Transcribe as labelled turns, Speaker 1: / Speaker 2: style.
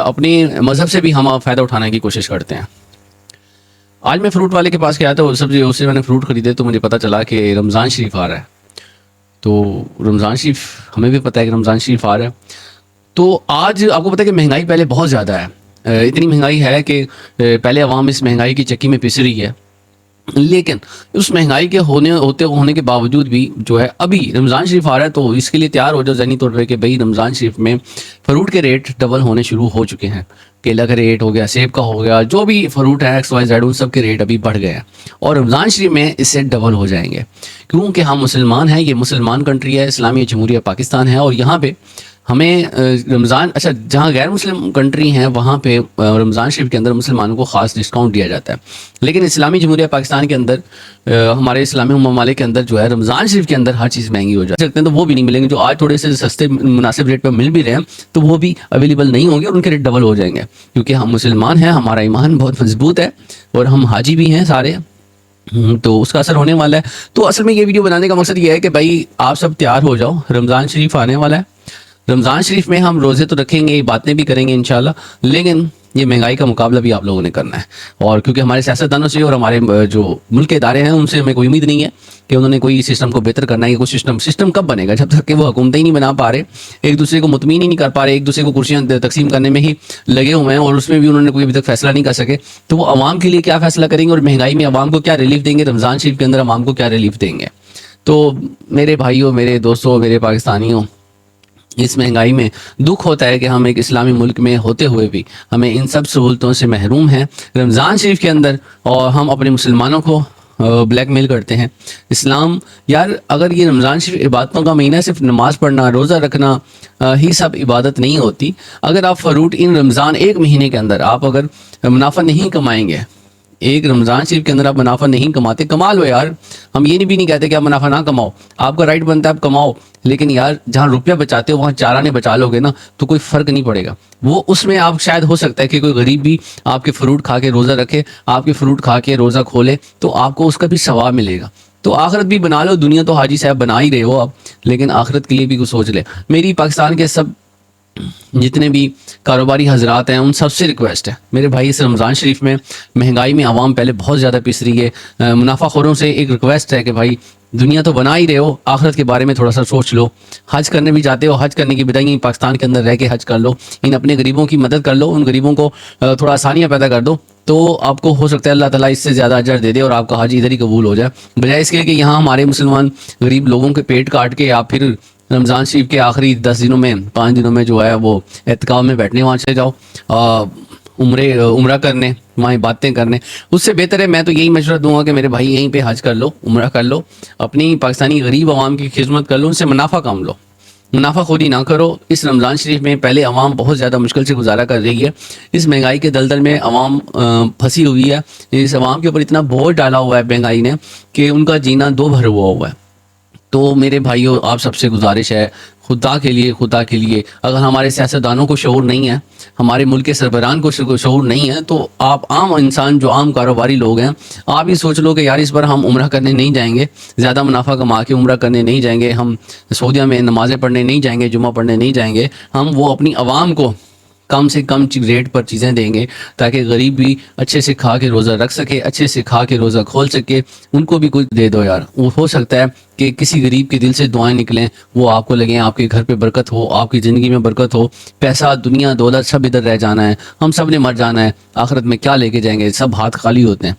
Speaker 1: اپنی مذہب سے بھی ہم فائدہ اٹھانے کی کوشش کرتے ہیں. آج میں فروٹ والے کے پاس گیا تھا, سبزی اس سے میں نے فروٹ خریدے تو مجھے پتہ چلا کہ رمضان شریف آ رہا ہے. تو رمضان شریف ہمیں بھی پتہ ہے کہ رمضان شریف آ رہا ہے. تو آج آپ کو پتہ ہے کہ مہنگائی پہلے بہت زیادہ ہے, اتنی مہنگائی ہے کہ پہلے عوام اس مہنگائی کی چکی میں پس رہی ہے, لیکن اس مہنگائی کے ہونے کے باوجود بھی جو ہے ابھی رمضان شریف آ رہا ہے تو اس کے لیے تیار ہو جاؤ ذہنی طور پہ کہ بھئی رمضان شریف میں فروٹ کے ریٹ ڈبل ہونے شروع ہو چکے ہیں. کیلا کا ریٹ ہو گیا, سیب کا ہو گیا, جو بھی فروٹ ہے ایکس وائی زیڈ ان سب کے ریٹ ابھی بڑھ گئے ہیں اور رمضان شریف میں اس سے ڈبل ہو جائیں گے, کیونکہ ہم مسلمان ہیں, یہ مسلمان کنٹری ہے, اسلامی جمہوریہ پاکستان ہے, اور یہاں پہ ہمیں رمضان جہاں غیر مسلم کنٹری ہیں وہاں پہ رمضان شریف کے اندر مسلمانوں کو خاص ڈسکاؤنٹ دیا جاتا ہے, لیکن اسلامی جمہوریہ پاکستان کے اندر ہمارے اسلامی ممالک کے اندر جو ہے رمضان شریف کے اندر ہر چیز مہنگی ہو سکتے ہیں, تو وہ بھی نہیں ملیں گے. جو آج تھوڑے سے سستے مناسب ریٹ پہ مل بھی رہے ہیں تو وہ بھی اویلیبل نہیں ہوں گے اور ان کے ریٹ ڈبل ہو جائیں گے, کیونکہ ہم مسلمان ہیں, ہمارا ایمان بہت مضبوط ہے اور ہم حاجی بھی ہیں سارے, تو اس کا اثر ہونے والا ہے. تو اصل میں یہ ویڈیو بنانے کا مقصد یہ ہے کہ بھائی آپ سب تیار ہو جاؤ, رمضان شریف آنے والا ہے. رمضان شریف میں ہم روزے تو رکھیں گے, باتیں بھی کریں گے انشاءاللہ, لیکن یہ مہنگائی کا مقابلہ بھی آپ لوگوں نے کرنا ہے. اور کیونکہ ہمارے سیاستدانوں سے اور ہمارے جو ملک کے ادارے ہیں ان سے ہمیں کوئی امید نہیں ہے کہ انہوں نے کوئی سسٹم کو بہتر کرنا ہے. کہ کوئی سسٹم کب بنے گا جب تک کہ وہ حکومتیں ہی نہیں بنا پا رہے, ایک دوسرے کو مطمئن ہی نہیں کر پا رہے, ایک دوسرے کو کرسیاں تقسیم کرنے میں ہی لگے ہوئے ہیں اور اس میں بھی انہوں نے کوئی ابھی تک فیصلہ نہیں کر سکے. تو وہ عوام کے لیے کیا فیصلہ کریں گے اور مہنگائی میں عوام کو کیا ریلیف دیں گے, رمضان شریف کے اندر عوام کو کیا ریلیف دیں گے. تو میرے بھائیوں, میرے دوستوں, میرے پاکستانیوں, اس مہنگائی میں دکھ ہوتا ہے کہ ہم ایک اسلامی ملک میں ہوتے ہوئے بھی ہمیں ان سب سہولتوں سے محروم ہیں رمضان شریف کے اندر, اور ہم اپنے مسلمانوں کو بلیک میل کرتے ہیں. اسلام یار, اگر یہ رمضان شریف عبادتوں کا مہینہ, صرف نماز پڑھنا, روزہ رکھنا ہی سب عبادت نہیں ہوتی. اگر آپ فروٹ ان رمضان ایک مہینے کے اندر آپ اگر منافع نہیں کمائیں گے, ایک رمضان شریف کے اندر آپ منافع نہیں کماتے, کما لو یار, ہم یہ بھی نہیں کہتے کہ آپ منافع نہ کماؤ, آپ کا رائٹ بنتا ہے آپ کماؤ, لیکن یار جہاں روپیہ بچاتے ہو وہاں چار آنے بچا لو گے نا تو کوئی فرق نہیں پڑے گا. وہ اس میں آپ شاید ہو سکتا ہے کہ کوئی غریب بھی آپ کے فروٹ کھا کے روزہ رکھے, آپ کے فروٹ کھا کے روزہ کھولے, تو آپ کو اس کا بھی ثواب ملے گا. تو آخرت بھی بنا لو, دنیا تو حاجی صاحب بنا ہی رہے ہو آپ, لیکن آخرت کے لیے بھی کچھ سوچ لے. میری پاکستان کے سب جتنے بھی کاروباری حضرات ہیں ان سب سے ریکویسٹ ہے میرے بھائی, اس رمضان شریف میں مہنگائی میں عوام پہلے بہت زیادہ پس رہی ہے, منافع خوروں سے ایک ریکویسٹ ہے کہ بھائی دنیا تو بنا ہی رہے ہو, آخرت کے بارے میں تھوڑا سا سوچ لو. حج کرنے بھی جاتے ہو, حج کرنے کی بجائے پاکستان کے اندر رہ کے حج کر لو, ان اپنے غریبوں کی مدد کر لو, ان غریبوں کو تھوڑا آسانیاں پیدا کر دو, تو آپ کو ہو سکتا ہے اللہ تعالیٰ اس سے زیادہ اجر دے دے اور آپ کا حج ادھر ہی قبول ہو جائے, بجائے اس کے کہ یہاں ہمارے مسلمان غریب لوگوں کے پیٹ کاٹ کے آپ پھر رمضان شریف کے آخری 10 دنوں میں 5 دنوں میں جو ہے وہ اعتکاف میں بیٹھنے وہاں چلے جاؤ عمرہ کرنے, وہاں باتیں کرنے. اس سے بہتر ہے, میں تو یہی مشورہ دوں گا کہ میرے بھائی یہیں پہ حج کر لو, عمرہ کر لو, اپنی پاکستانی غریب عوام کی خدمت کر لو, ان سے منافع کام لو, منافع خوری نہ کرو. اس رمضان شریف میں پہلے عوام بہت زیادہ مشکل سے گزارا کر رہی ہے, اس مہنگائی کے دلدل میں عوام پھنسی ہوئی ہے. اس عوام کے اوپر اتنا بوجھ ڈالا ہوا ہے مہنگائی نے کہ ان کا جینا دو بھر ہوا ہے. تو میرے بھائیوں, آپ سب سے گزارش ہے, خدا کے لیے اگر ہمارے سیاستدانوں کو شعور نہیں ہے, ہمارے ملک کے سربراہان کو شعور نہیں ہے, تو آپ عام انسان جو عام کاروباری لوگ ہیں, آپ ہی سوچ لو کہ یار اس پر ہم عمرہ کرنے نہیں جائیں گے, زیادہ منافع کما کے عمرہ کرنے نہیں جائیں گے, ہم سعودیہ میں نمازیں پڑھنے نہیں جائیں گے, جمعہ پڑھنے نہیں جائیں گے, ہم وہ اپنی عوام کو کم سے کم ریٹ پر چیزیں دیں گے تاکہ غریب بھی اچھے سے کھا کے روزہ رکھ سکے, اچھے سے کھا کے روزہ کھول سکے. ان کو بھی کچھ دے دو یار, وہ ہو سکتا ہے کہ کسی غریب کے دل سے دعائیں نکلیں, وہ آپ کو لگیں, آپ کے گھر پہ برکت ہو, آپ کی زندگی میں برکت ہو. پیسہ, دنیا, دولت سب ادھر رہ جانا ہے, ہم سب نے مر جانا ہے, آخرت میں کیا لے کے جائیں گے, سب ہاتھ خالی ہوتے ہیں.